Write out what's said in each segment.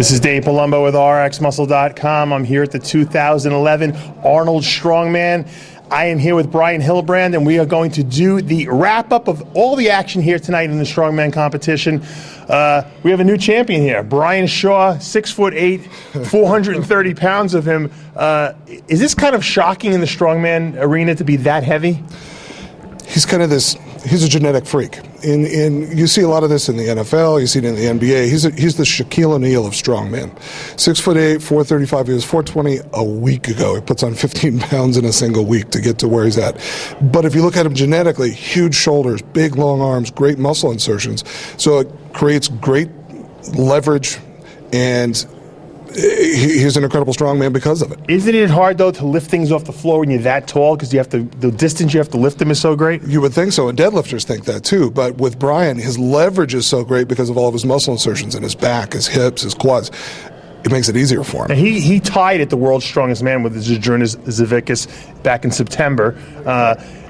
This is Dave Palumbo with RxMuscle.com. I'm here at the 2011 Arnold Strongman. I am here with Bryan Hildebrand, and we are going to do the wrap-up of all the action here tonight in the Strongman competition. We have a new champion here, Brian Shaw, 6'8", 430 pounds of him. Is this kind of shocking in the Strongman arena to be that heavy? He's kind of this, he's a genetic freak. You see a lot of this in the NFL, you see it in the NBA. He's the Shaquille O'Neal of strongmen. 6'8", 435, he was 420 a week ago. He puts on 15 pounds in a single week to get to where he's at. But if you look at him genetically, huge shoulders, big long arms, great muscle insertions. So it creates great leverage, and he's an incredible strongman because of it. Isn't it hard, though, to lift things off the floor when you're that tall, because the distance you have to lift them is so great? You would think so, and deadlifters think that too. But with Brian, his leverage is so great because of all of his muscle insertions in his back, his hips, his quads. It makes it easier for him. And he tied at the world's strongest man with Zydrunas Savickas back in September.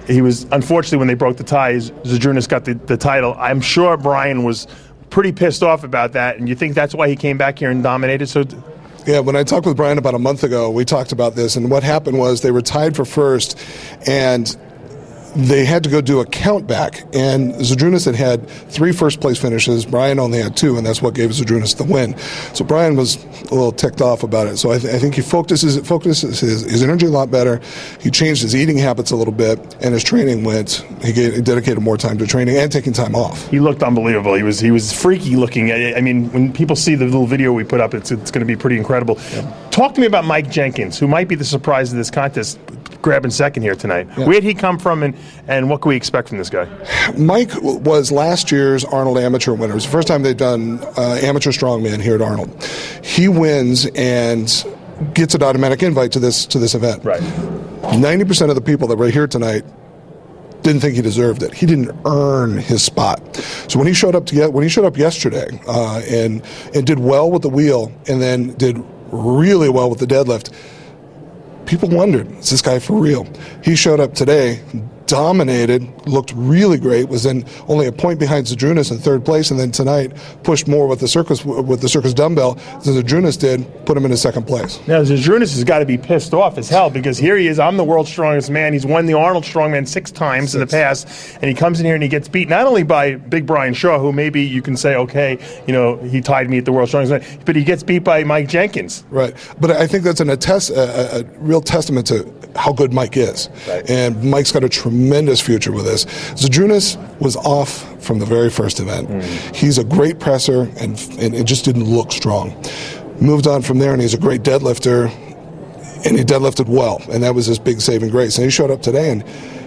He was, unfortunately, when they broke the tie, Zydrunas got the title. I'm sure Brian was pretty pissed off about that, and you think that's why he came back here and dominated? So. Yeah, when I talked with Brian about a month ago, we talked about this, and what happened was they were tied for first, and they had to go do a count back, and Zydrunas had 3 first-place finishes. Brian only had 2, and that's what gave Zydrunas the win. So Brian was a little ticked off about it. So I think he focuses his energy a lot better. He changed his eating habits a little bit, and his training went. He dedicated more time to training and taking time off. He looked unbelievable. He was freaky looking. I mean, when people see the little video we put up, it's going to be pretty incredible. Yeah. Talk to me about Mike Jenkins, who might be the surprise of this contest, grabbing second here tonight. Yeah. Where'd he come from, and what can we expect from this guy? Mike was last year's Arnold amateur winner. It was the first time they'd done amateur strongman here at Arnold. He wins and gets an automatic invite to this event. Right. 90% of the people that were here tonight didn't think he deserved it. He didn't earn his spot. So when he showed up yesterday and did well with the wheel, and then did really well with the deadlift, people wondered, is this guy for real? He showed up today, dominated, looked really great, was then only a point behind Zydrunas in 3rd place, and then tonight pushed more with the circus dumbbell than Zydrunas did, put him in 2nd place. Now Zydrunas has got to be pissed off as hell, because here he is, I'm the world's strongest man. He's won the Arnold Strongman 6 times in the past, and he comes in here and he gets beat not only by big Brian Shaw, who maybe you can say, okay, he tied me at the world's strongest man, but he gets beat by Mike Jenkins. Right, but I think that's a real testament to how good Mike is. Right. And Mike's got a tremendous future with this. Zydrunas was off from the very first event. He's a great presser, and it just didn't look strong. Moved on from there, and he's a great deadlifter, and he deadlifted well, and that was his big saving grace. And he showed up today, and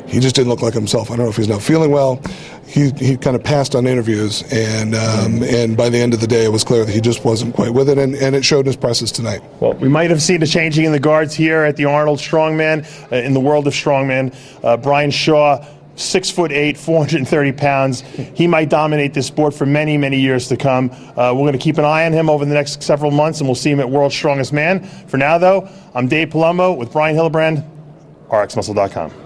he just didn't look like himself. I don't know if he's not feeling well. He kind of passed on interviews, and by the end of the day, it was clear that he just wasn't quite with it, and it showed in his presses tonight. Well, we might have seen a changing in the guards here at the Arnold Strongman, in the world of strongman. Brian Shaw, 6'8", 430 pounds. He might dominate this sport for many, many years to come. We're going to keep an eye on him over the next several months, and we'll see him at World's Strongest Man. For now, though, I'm Dave Palumbo with Bryan Hildebrand, RxMuscle.com.